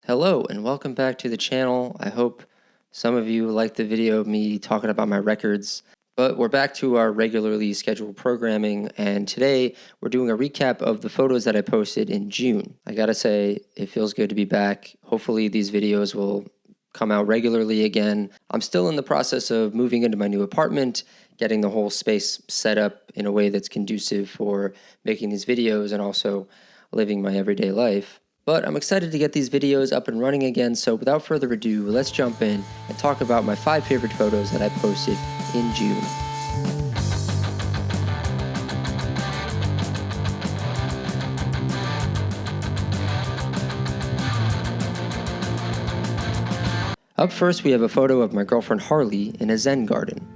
Hello and welcome back to the channel. I hope some of you liked the video of me talking about my records, but we're back to our regularly scheduled programming, and today we're doing a recap of the photos that I posted in June. I gotta say, it feels good to be back. Hopefully these videos will come out regularly again. I'm still in the process of moving into my new apartment, getting the whole space set up in a way that's conducive for making these videos and also living my everyday life. But I'm excited to get these videos up and running again, so without further ado, let's jump in and talk about my 5 favorite photos that I posted in June. Up first, we have a photo of my girlfriend Harley in a Zen Garden.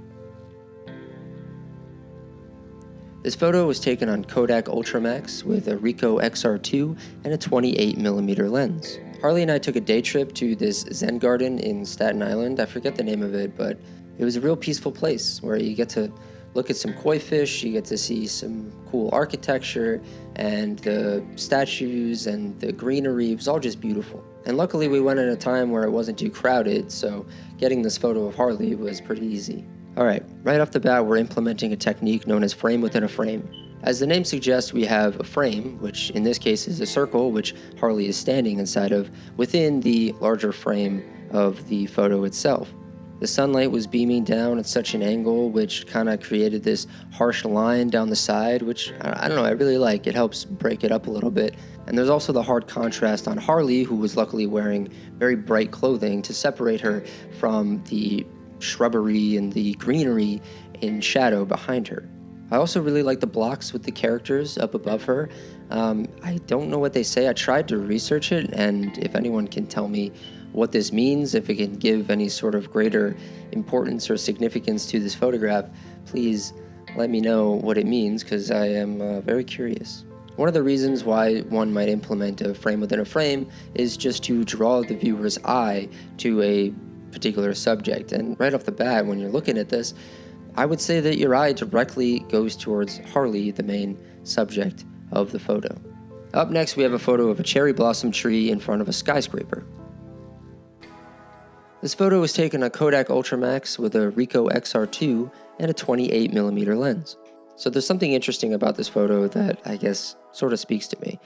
This photo was taken on Kodak Ultramax with a Ricoh XR2 and a 28mm lens. Harley and I took a day trip to this Zen Garden in Staten Island. I forget the name of it, but it was a real peaceful place where you get to look at some koi fish, you get to see some cool architecture, and the statues and the greenery. It was all just beautiful. And luckily we went at a time where it wasn't too crowded, so getting this photo of Harley was pretty easy. Alright, right off the bat we're implementing a technique known as frame within a frame. As the name suggests, we have a frame, which in this case is a circle, which Harley is standing inside of, within the larger frame of the photo itself. The sunlight was beaming down at such an angle, which kind of created this harsh line down the side, which, I don't know, I really like. It helps break it up a little bit. And there's also the hard contrast on Harley, who was luckily wearing very bright clothing to separate her from the shrubbery and the greenery in shadow behind her. I also really like the blocks with the characters up above her. I don't know what they say. I tried to research it, and if anyone can tell me what this means, if it can give any sort of greater importance or significance to this photograph, please let me know what it means, because I am very curious. One of the reasons why one might implement a frame within a frame is just to draw the viewer's eye to a particular subject. And right off the bat, when you're looking at this, I would say that your eye directly goes towards Harley, the main subject of the photo. Up next, we have a photo of a cherry blossom tree in front of a skyscraper. This photo was taken on Kodak Ultramax with a Ricoh XR2 and a 28mm lens. So there's something interesting about this photo that I guess sort of speaks to me.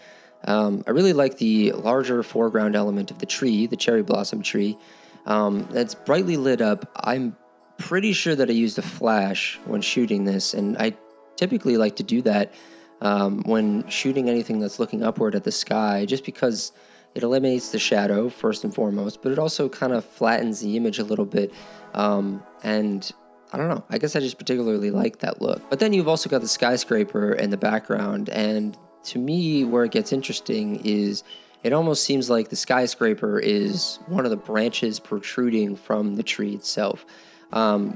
I really like the larger foreground element of the tree, the cherry blossom tree. That's brightly lit up. I'm pretty sure that I used a flash when shooting this, and I typically like to do that when shooting anything that's looking upward at the sky, just because it eliminates the shadow first and foremost, but it also kind of flattens the image a little bit, and I don't know, I guess I just particularly like that look. But then you've also got the skyscraper in the background, and to me where it gets interesting is it almost seems like the skyscraper is one of the branches protruding from the tree itself,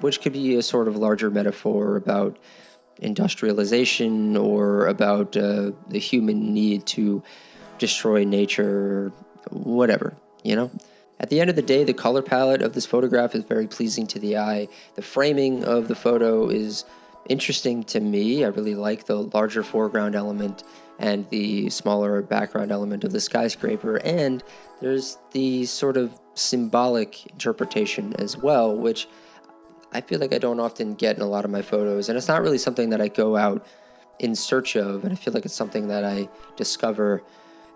which could be a sort of larger metaphor about industrialization or about the human need to destroy nature, whatever, you know? At the end of the day, the color palette of this photograph is very pleasing to the eye. The framing of the photo is interesting to me. I really like the larger foreground element and the smaller background element of the skyscraper, and there's the sort of symbolic interpretation as well, which I feel like I don't often get in a lot of my photos, and it's not really something that I go out in search of, and I feel like it's something that I discover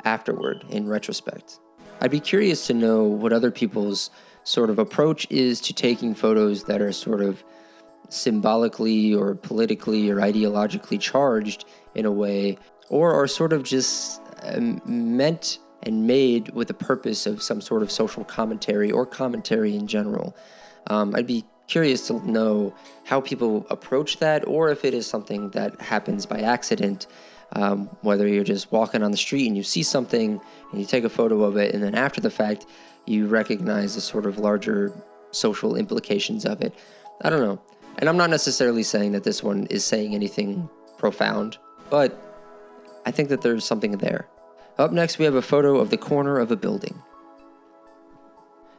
afterward in retrospect. I'd be curious to know what other people's sort of approach is to taking photos that are sort of symbolically or politically or ideologically charged in a way, or are sort of just meant and made with the purpose of some sort of social commentary or commentary in general. I'd be curious to know how people approach that, or if it is something that happens by accident, whether you're just walking on the street and you see something and you take a photo of it, and then after the fact you recognize the sort of larger social implications of it. I don't know. And I'm not necessarily saying that this one is saying anything profound, but I think that there's something there. Up next, we have a photo of the corner of a building.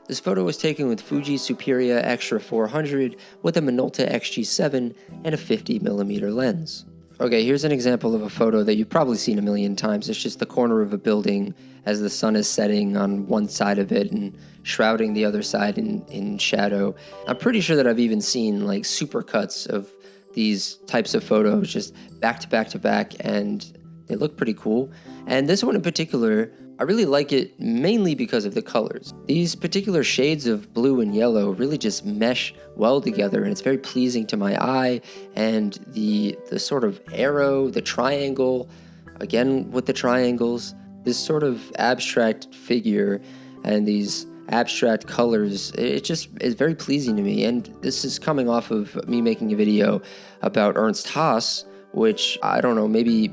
This photo was taken with Fuji Superia Extra 400 with a Minolta XG7 and a 50mm lens. Okay, here's an example of a photo that you've probably seen a million times. It's just the corner of a building as the sun is setting on one side of it and shrouding the other side in shadow. I'm pretty sure that I've even seen like supercuts of these types of photos just back to back to back, and they look pretty cool. And this one in particular, I really like it mainly because of the colors. These particular shades of blue and yellow really just mesh well together, and it's very pleasing to my eye. And the sort of arrow, the triangle, again with the triangles, this sort of abstract figure and these abstract colors, it just is very pleasing to me. And this is coming off of me making a video about Ernst Haas, which, I don't know, maybe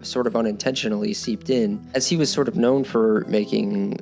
sort of unintentionally seeped in, as he was sort of known for making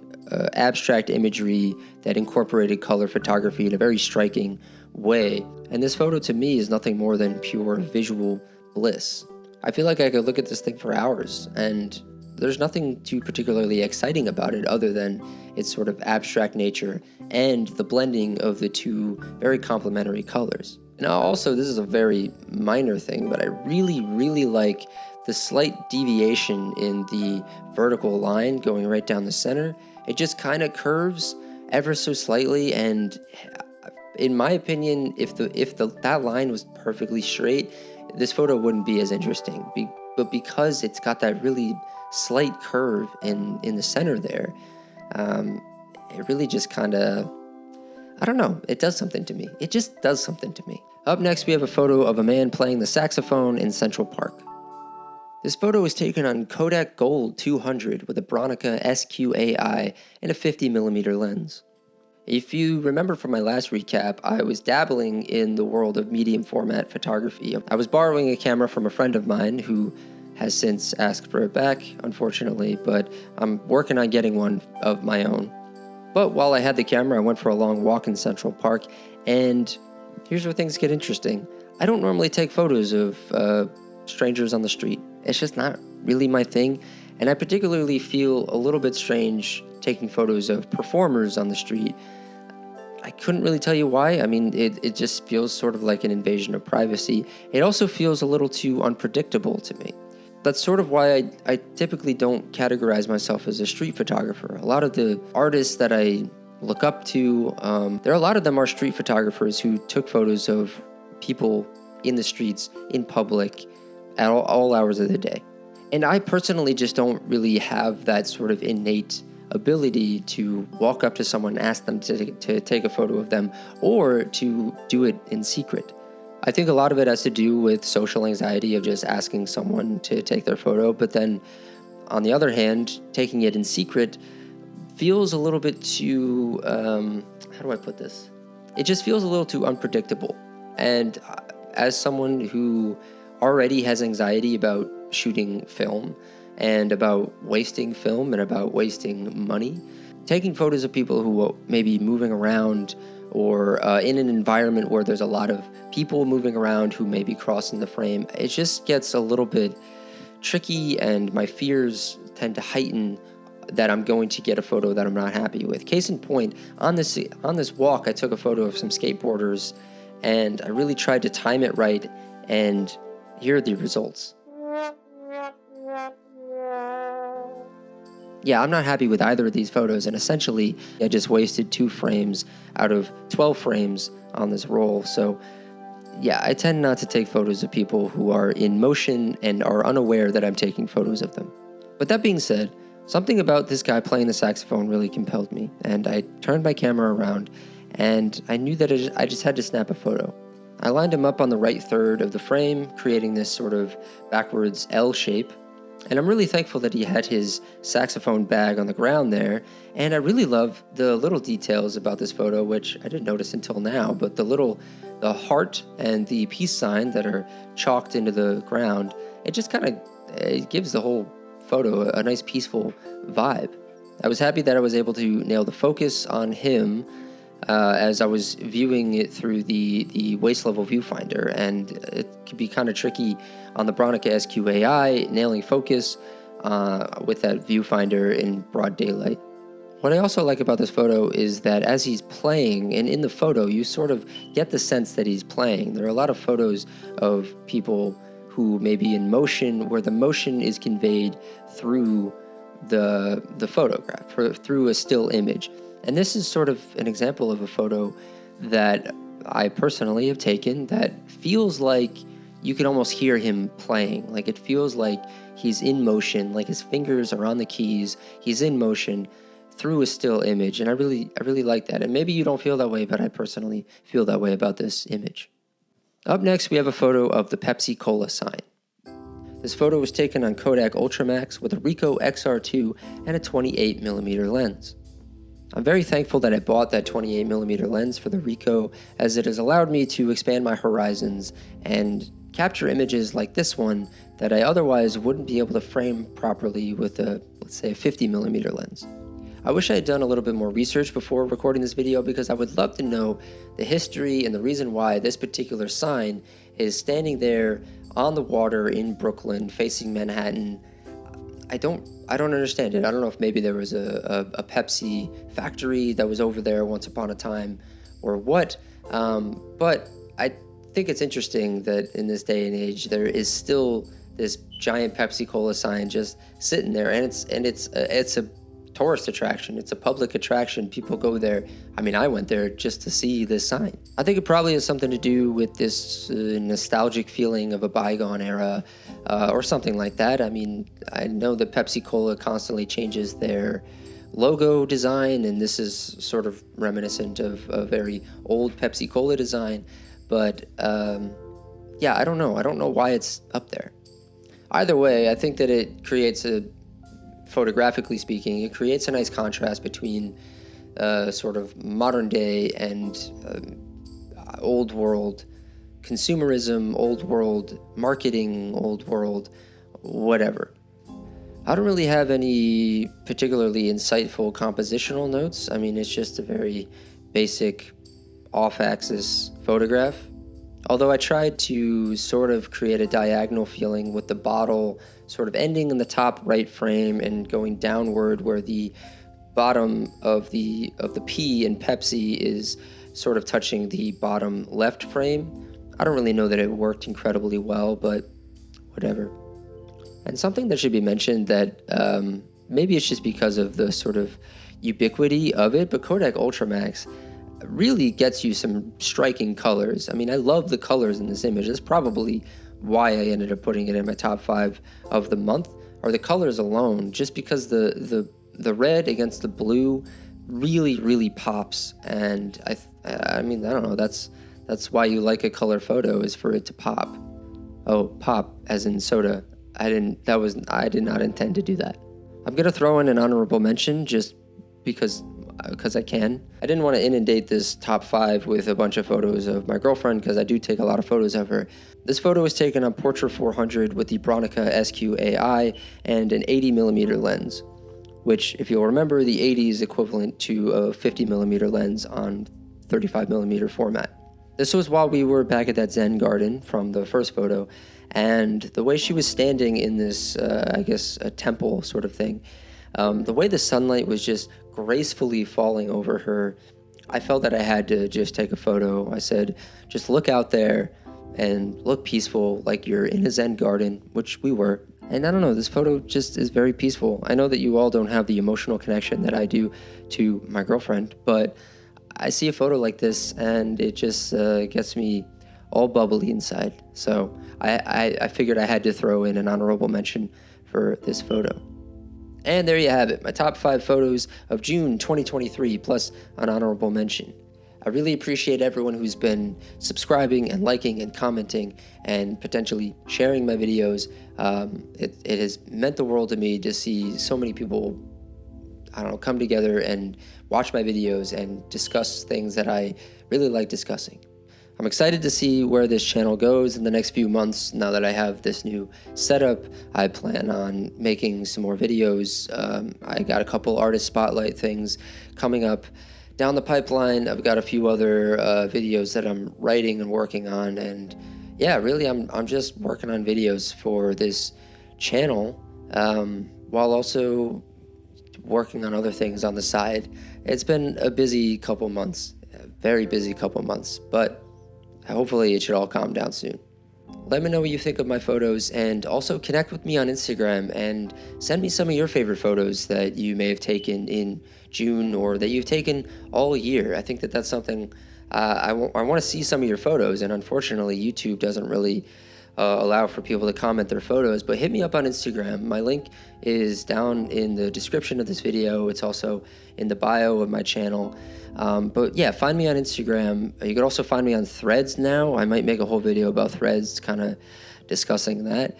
abstract imagery that incorporated color photography in a very striking way. And this photo to me is nothing more than pure visual bliss. I feel like I could look at this thing for hours, and there's nothing too particularly exciting about it other than its sort of abstract nature and the blending of the two very complementary colors. Now, also, this is a very minor thing, but I really, really like the slight deviation in the vertical line going right down the center. It just kind of curves ever so slightly, and in my opinion, if that line was perfectly straight, this photo wouldn't be as interesting. But because it's got that really slight curve in the center there, it really just kind of, I don't know, it does something to me. It just does something to me. Up next, we have a photo of a man playing the saxophone in Central Park. This photo was taken on Kodak Gold 200 with a Bronica SQAI and a 50mm lens. If you remember from my last recap, I was dabbling in the world of medium format photography. I was borrowing a camera from a friend of mine who has since asked for it back, unfortunately, but I'm working on getting one of my own. But while I had the camera, I went for a long walk in Central Park, and here's where things get interesting. I don't normally take photos of strangers on the street. It's just not really my thing, and I particularly feel a little bit strange taking photos of performers on the street. I couldn't really tell you why. I mean, it just feels sort of like an invasion of privacy. It also feels a little too unpredictable to me. That's sort of why I typically don't categorize myself as a street photographer. A lot of the artists that I look up to, a lot of them are street photographers who took photos of people in the streets, in public, at all hours of the day. And I personally just don't really have that sort of innate ability to walk up to someone and ask them to take a photo of them, or to do it in secret. I think a lot of it has to do with social anxiety of just asking someone to take their photo, but then on the other hand, taking it in secret feels a little bit too, how do I put this? It just feels a little too unpredictable. And as someone who already has anxiety about shooting film and about wasting film and about wasting money, taking photos of people who may be moving around or in an environment where there's a lot of people moving around who may be crossing the frame, it just gets a little bit tricky, and my fears tend to heighten that I'm going to get a photo that I'm not happy with. Case in point, on this walk, I took a photo of some skateboarders, and I really tried to time it right, and here are the results. Yeah, I'm not happy with either of these photos, and essentially I just wasted 2 frames out of 12 frames on this roll. So yeah, I tend not to take photos of people who are in motion and are unaware that I'm taking photos of them. But that being said, something about this guy playing the saxophone really compelled me, and I turned my camera around, and I knew that I just had to snap a photo. I lined him up on the right third of the frame, creating this sort of backwards L shape. And I'm really thankful that he had his saxophone bag on the ground there. And I really love the little details about this photo, which I didn't notice until now, but the heart and the peace sign that are chalked into the ground, it just it gives the whole photo a nice peaceful vibe. I was happy that I was able to nail the focus on him as I was viewing it through the waist level viewfinder, and it could be kind of tricky on the Bronica SQAI nailing focus with that viewfinder in broad daylight. What I also like about this photo is that as he's playing, and in the photo you sort of get the sense that he's playing. There are a lot of photos of people who may be in motion, where the motion is conveyed through the photograph, through a still image. And this is sort of an example of a photo that I personally have taken that feels like you can almost hear him playing. Like it feels like he's in motion, like his fingers are on the keys, he's in motion through a still image. And I really like that. And maybe you don't feel that way, but I personally feel that way about this image. Up next, we have a photo of the Pepsi Cola sign. This photo was taken on Kodak Ultramax with a Ricoh XR2 and a 28mm lens. I'm very thankful that I bought that 28mm lens for the Ricoh, as it has allowed me to expand my horizons and capture images like this one that I otherwise wouldn't be able to frame properly with a, let's say, a 50mm lens. I wish I had done a little bit more research before recording this video, because I would love to know the history and the reason why this particular sign is standing there on the water in Brooklyn facing Manhattan. I don't understand it. I don't know if maybe there was a Pepsi factory that was over there once upon a time or what, but I think it's interesting that in this day and age there is still this giant Pepsi Cola sign just sitting there, and it's a tourist attraction. It's a public attraction. People go there. I mean, I went there just to see this sign. I think it probably has something to do with this nostalgic feeling of a bygone era or something like that. I mean, I know that Pepsi Cola constantly changes their logo design, and this is sort of reminiscent of a very old Pepsi Cola design. But yeah, I don't know. I don't know why it's up there. Either way, I think that it creates photographically speaking, it creates a nice contrast between sort of modern day and old world consumerism, old world marketing, old world whatever. I don't really have any particularly insightful compositional notes. I mean, it's just a very basic off-axis photograph. Although I tried to sort of create a diagonal feeling with the bottle sort of ending in the top right frame and going downward where the bottom of the P in Pepsi is sort of touching the bottom left frame. I don't really know that it worked incredibly well, but whatever. And something that should be mentioned that maybe it's just because of the sort of ubiquity of it, but Kodak Ultramax really gets you some striking colors. I mean, I love the colors in this image. That's probably why I ended up putting it in my top 5 of the month, are the colors alone, just because the red against the blue really pops. And I mean, I don't know, that's why you like a color photo, is for it to pop. Oh, pop as in soda. I did not intend to do that. I'm gonna throw in an honorable mention just because I can. I didn't want to inundate this top 5 with a bunch of photos of my girlfriend, because I do take a lot of photos of her. This photo was taken on Portrait 400 with the Bronica SQ-AI and an 80mm lens, which, if you'll remember, the 80 is equivalent to a 50mm lens on 35mm format. This was while we were back at that Zen Garden from the first photo, and the way she was standing in this, I guess, a temple sort of thing, the way the sunlight was just gracefully falling over her, I felt that I had to just take a photo. I said, just look out there and look peaceful, like you're in a Zen garden, which we were. And I don't know, this photo just is very peaceful. I know that you all don't have the emotional connection that I do to my girlfriend, but I see a photo like this and it just gets me all bubbly inside. So I figured I had to throw in an honorable mention for this photo. And there you have it, my top 5 photos of June 2023, plus an honorable mention. I really appreciate everyone who's been subscribing and liking and commenting and potentially sharing my videos. It has meant the world to me to see so many people, I don't know, come together and watch my videos and discuss things that I really like discussing. I'm excited to see where this channel goes in the next few months. Now that I have this new setup, I plan on making some more videos. I got a couple artist spotlight things coming up down the pipeline. I've got a few other videos that I'm writing and working on, and yeah, really I'm just working on videos for this channel while also working on other things on the side. It's been a busy couple months, a very busy couple months, but hopefully it should all calm down soon. Let me know what you think of my photos, and also connect with me on Instagram and send me some of your favorite photos that you may have taken in June or that you've taken all year. I think that that's something I want to see some of your photos, and unfortunately, YouTube doesn't really allow for people to comment their photos. But hit me up on Instagram. My link is down in the description of this video. It's also in the bio of my channel. But yeah, find me on Instagram. You can also find me on Threads now. I might make a whole video about Threads, kind of discussing that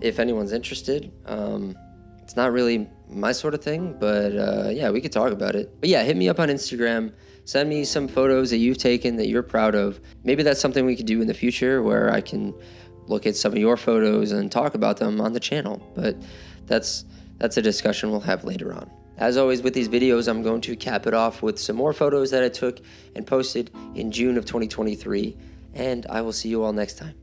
if anyone's interested. It's not really my sort of thing, but yeah, we could talk about it. But yeah, hit me up on Instagram. Send me some photos that you've taken that you're proud of. Maybe that's something we could do in the future, where I can look at some of your photos and talk about them on the channel. But that's a discussion we'll have later on. As always with these videos, I'm going to cap it off with some more photos that I took and posted in June of 2023, and I will see you all next time.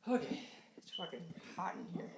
Okay, it's fucking hot in here.